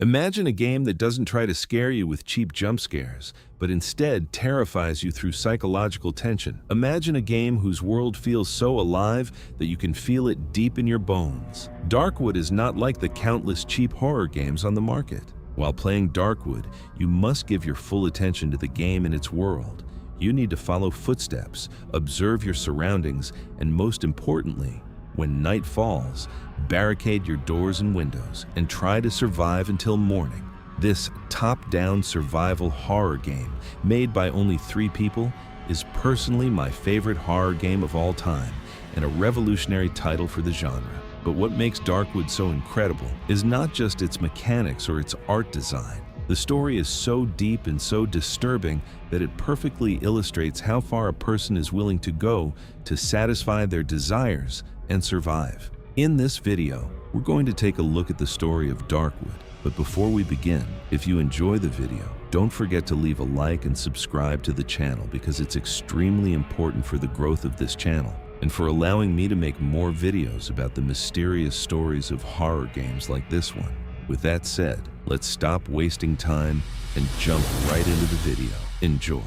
Imagine a game that doesn't try to scare you with cheap jump scares, but instead terrifies you through psychological tension. Imagine a game whose world feels so alive that you can feel it deep in your bones. Darkwood is not like the countless cheap horror games on the market. While playing Darkwood, you must give your full attention to the game and its world. You need to follow footsteps, observe your surroundings, and most importantly, when night falls, barricade your doors and windows and try to survive until morning. This top-down survival horror game, made by only 3 people, is personally my favorite horror game of all time and a revolutionary title for the genre. But what makes Darkwood so incredible is not just its mechanics or its art design. The story is so deep and so disturbing that it perfectly illustrates how far a person is willing to go to satisfy their desires and survive. In this video, we're going to take a look at the story of Darkwood. But before we begin, if you enjoy the video, don't forget to leave a like and subscribe to the channel because it's extremely important for the growth of this channel and for allowing me to make more videos about the mysterious stories of horror games like this one. With that said, let's stop wasting time and jump right into the video. Enjoy.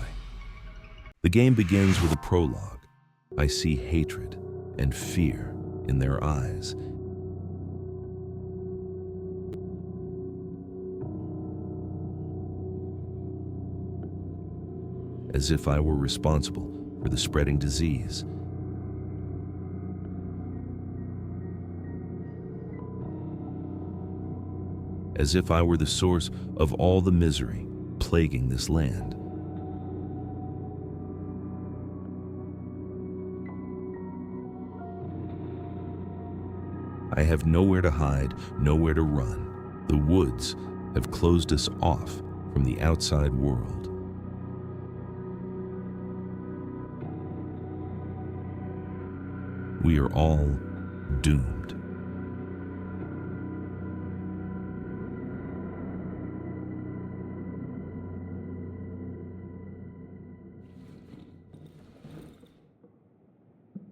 The game begins with a prologue. I see hatred and fear in their eyes. As if I were responsible for the spreading disease. As if I were the source of all the misery plaguing this land. I have nowhere to hide, nowhere to run. The woods have closed us off from the outside world. We are all doomed.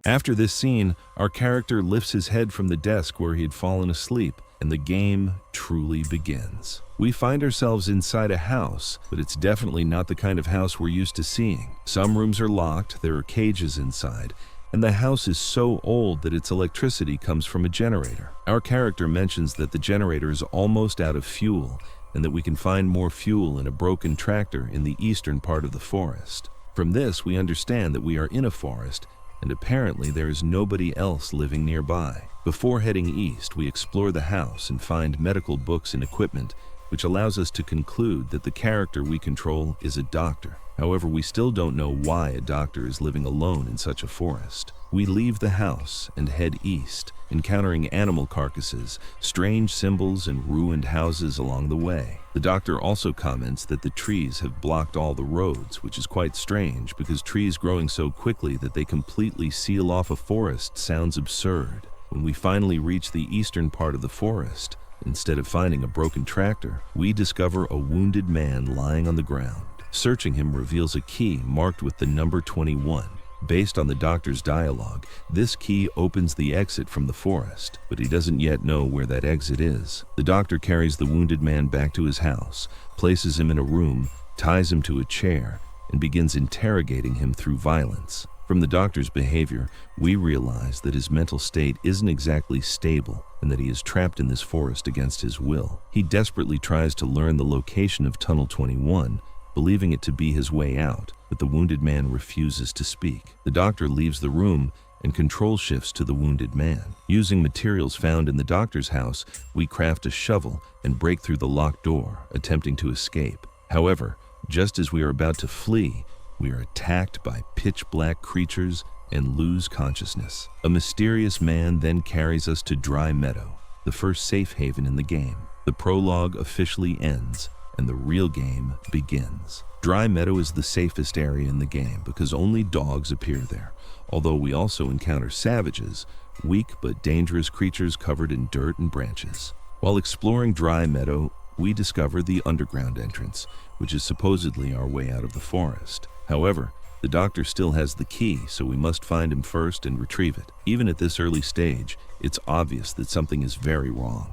After this scene, our character lifts his head from the desk where he had fallen asleep, and the game truly begins. We find ourselves inside a house, but it's definitely not the kind of house we're used to seeing. Some rooms are locked, there are cages inside, and the house is so old that its electricity comes from a generator. Our character mentions that the generator is almost out of fuel, and that we can find more fuel in a broken tractor in the eastern part of the forest. From this, we understand that we are in a forest, and apparently there is nobody else living nearby. Before heading east, we explore the house and find medical books and equipment, which allows us to conclude that the character we control is a doctor. However, we still don't know why a doctor is living alone in such a forest. We leave the house and head east, encountering animal carcasses, strange symbols, and ruined houses along the way. The doctor also comments that the trees have blocked all the roads, which is quite strange because trees growing so quickly that they completely seal off a forest sounds absurd. When we finally reach the eastern part of the forest, instead of finding a broken tractor, we discover a wounded man lying on the ground. Searching him reveals a key marked with the number 21. Based on the doctor's dialogue, this key opens the exit from the forest, but he doesn't yet know where that exit is. The doctor carries the wounded man back to his house, places him in a room, ties him to a chair, and begins interrogating him through violence. From the doctor's behavior, we realize that his mental state isn't exactly stable and that he is trapped in this forest against his will. He desperately tries to learn the location of Tunnel 21, believing it to be his way out, but the wounded man refuses to speak. The doctor leaves the room and control shifts to the wounded man. Using materials found in the doctor's house, we craft a shovel and break through the locked door, attempting to escape. However, just as we are about to flee, we are attacked by pitch-black creatures and lose consciousness. A mysterious man then carries us to Dry Meadow, the first safe haven in the game. The prologue officially ends, and the real game begins. Dry Meadow is the safest area in the game because only dogs appear there, although we also encounter savages, weak but dangerous creatures covered in dirt and branches. While exploring Dry Meadow, we discover the underground entrance, which is supposedly our way out of the forest. However, the doctor still has the key, so we must find him first and retrieve it. Even at this early stage, it's obvious that something is very wrong.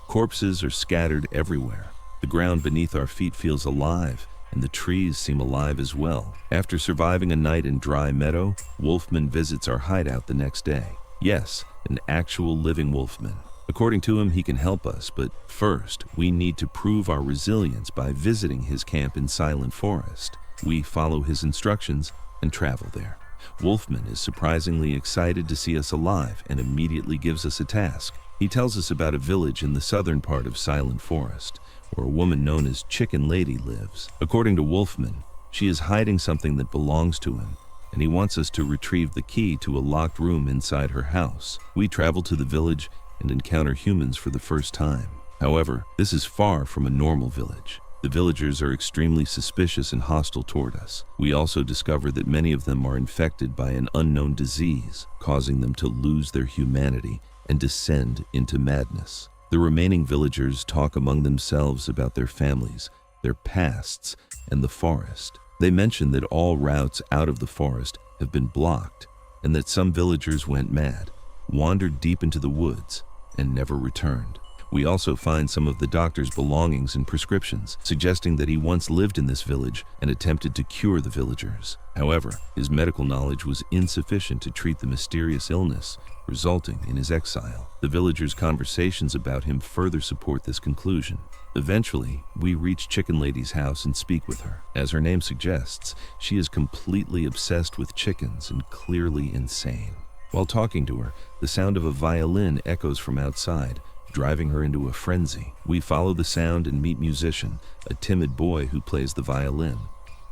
Corpses are scattered everywhere, The ground beneath our feet feels alive, and the trees seem alive as well. After surviving a night in dry meadow, Wolfman visits our hideout the next day. Yes, an actual living wolfman. According to him, he can help us, but first, we need to prove our resilience by visiting his camp in Silent Forest. We follow his instructions and travel there. Wolfman is surprisingly excited to see us alive and immediately gives us a task. He tells us about a village in the southern part of Silent Forest, where a woman known as Chicken Lady lives. According to Wolfman, she is hiding something that belongs to him, and he wants us to retrieve the key to a locked room inside her house. We travel to the village and encounter humans for the first time. However, this is far from a normal village. The villagers are extremely suspicious and hostile toward us. We also discover that many of them are infected by an unknown disease, causing them to lose their humanity and descend into madness. The remaining villagers talk among themselves about their families, their pasts, and the forest. They mention that all routes out of the forest have been blocked, and that some villagers went mad, wandered deep into the woods, and never returned. We also find some of the doctor's belongings and prescriptions, suggesting that he once lived in this village and attempted to cure the villagers. However, his medical knowledge was insufficient to treat the mysterious illness, resulting in his exile. The villagers' conversations about him further support this conclusion. Eventually, we reach Chicken Lady's house and speak with her. As her name suggests, she is completely obsessed with chickens and clearly insane. While talking to her, the sound of a violin echoes from outside, driving her into a frenzy. We follow the sound and meet Musician, a timid boy who plays the violin.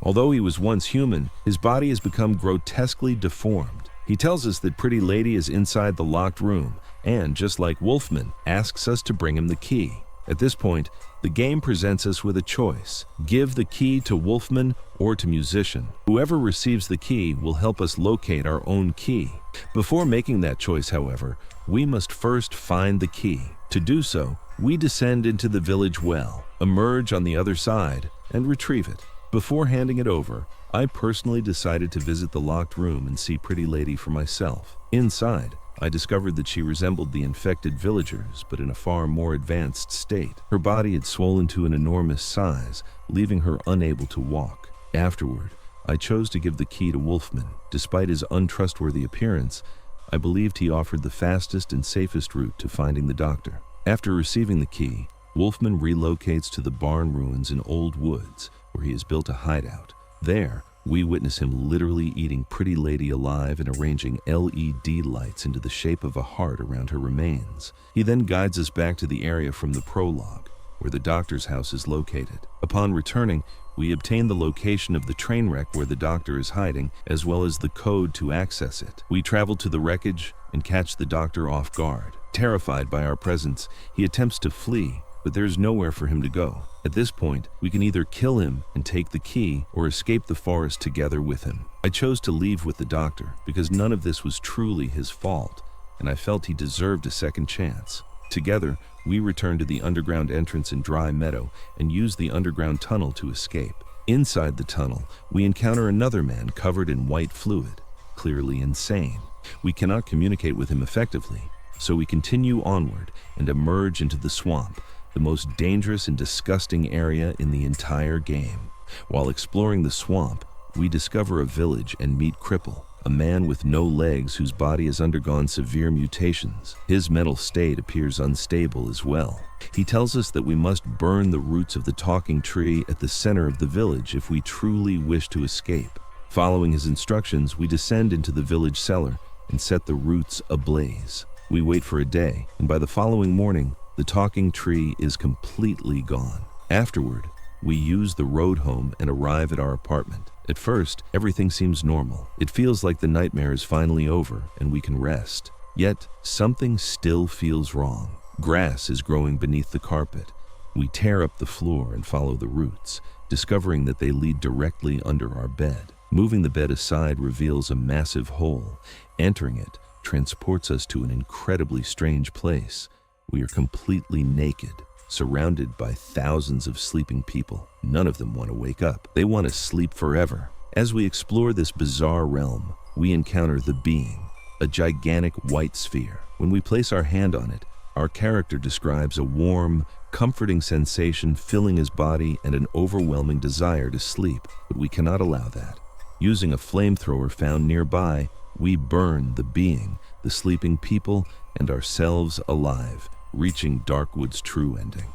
Although he was once human, his body has become grotesquely deformed. He tells us that Pretty Lady is inside the locked room and, just like Wolfman, asks us to bring him the key. At this point, the game presents us with a choice: give the key to Wolfman or to Musician. Whoever receives the key will help us locate our own key. Before making that choice, however, we must first find the key. To do so, we descend into the village well, emerge on the other side, and retrieve it. Before handing it over, I personally decided to visit the locked room and see Pretty Lady for myself. Inside, I discovered that she resembled the infected villagers, but in a far more advanced state. Her body had swollen to an enormous size, leaving her unable to walk. Afterward, I chose to give the key to Wolfman. Despite his untrustworthy appearance, I believed he offered the fastest and safest route to finding the doctor. After receiving the key, Wolfman relocates to the barn ruins in Old Woods, where he has built a hideout. There, we witness him literally eating Pretty Lady alive and arranging LED lights into the shape of a heart around her remains. He then guides us back to the area from the Prologue, where the doctor's house is located. Upon returning, we obtain the location of the train wreck where the doctor is hiding, as well as the code to access it. We travel to the wreckage and catch the doctor off guard. Terrified by our presence, he attempts to flee, but there's nowhere for him to go. At this point, we can either kill him and take the key or escape the forest together with him. I chose to leave with the doctor because none of this was truly his fault, and I felt he deserved a second chance. Together, we return to the underground entrance in Dry Meadow and use the underground tunnel to escape. Inside the tunnel, we encounter another man covered in white fluid, clearly insane. We cannot communicate with him effectively, so we continue onward and emerge into the swamp, the most dangerous and disgusting area in the entire game. While exploring the swamp, we discover a village and meet Cripple, a man with no legs whose body has undergone severe mutations. His mental state appears unstable as well. He tells us that we must burn the roots of the talking tree at the center of the village if we truly wish to escape. Following his instructions, we descend into the village cellar and set the roots ablaze. We wait for a day, and by the following morning, the talking tree is completely gone. Afterward, we use the road home and arrive at our apartment. At first, everything seems normal. It feels like the nightmare is finally over and we can rest. Yet, something still feels wrong. Grass is growing beneath the carpet. We tear up the floor and follow the roots, discovering that they lead directly under our bed. Moving the bed aside reveals a massive hole. Entering it transports us to an incredibly strange place. We are completely naked, surrounded by thousands of sleeping people. None of them want to wake up. They want to sleep forever. As we explore this bizarre realm, we encounter the Being, a gigantic white sphere. When we place our hand on it, our character describes a warm, comforting sensation filling his body and an overwhelming desire to sleep, but we cannot allow that. Using a flamethrower found nearby, we burn the being, the sleeping people, and ourselves alive, reaching Darkwood's true ending.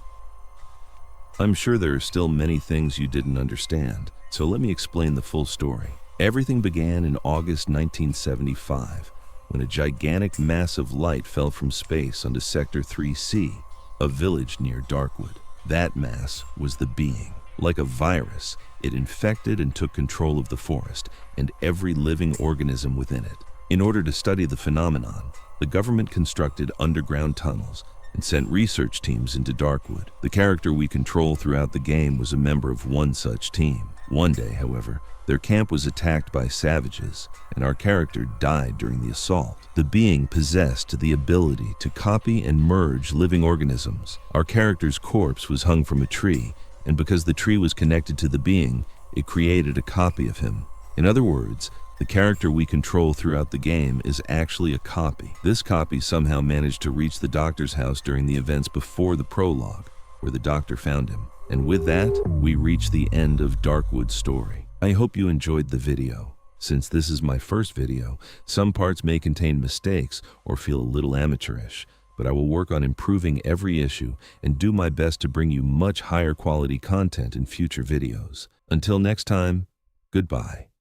I'm sure there are still many things you didn't understand, so let me explain the full story. Everything began in August 1975, when a gigantic mass of light fell from space onto Sector 3C, a village near Darkwood. That mass was the being. Like a virus, it infected and took control of the forest and every living organism within it. In order to study the phenomenon, the government constructed underground tunnels and sent research teams into Darkwood. The character we control throughout the game was a member of one such team. One day, however, their camp was attacked by savages, and our character died during the assault. The being possessed the ability to copy and merge living organisms. Our character's corpse was hung from a tree, and because the tree was connected to the being, it created a copy of him. In other words, the character we control throughout the game is actually a copy. This copy somehow managed to reach the doctor's house during the events before the prologue, where the doctor found him. And with that, we reach the end of Darkwood's story. I hope you enjoyed the video. Since this is my first video, some parts may contain mistakes or feel a little amateurish, but I will work on improving every issue and do my best to bring you much higher quality content in future videos. Until next time, goodbye.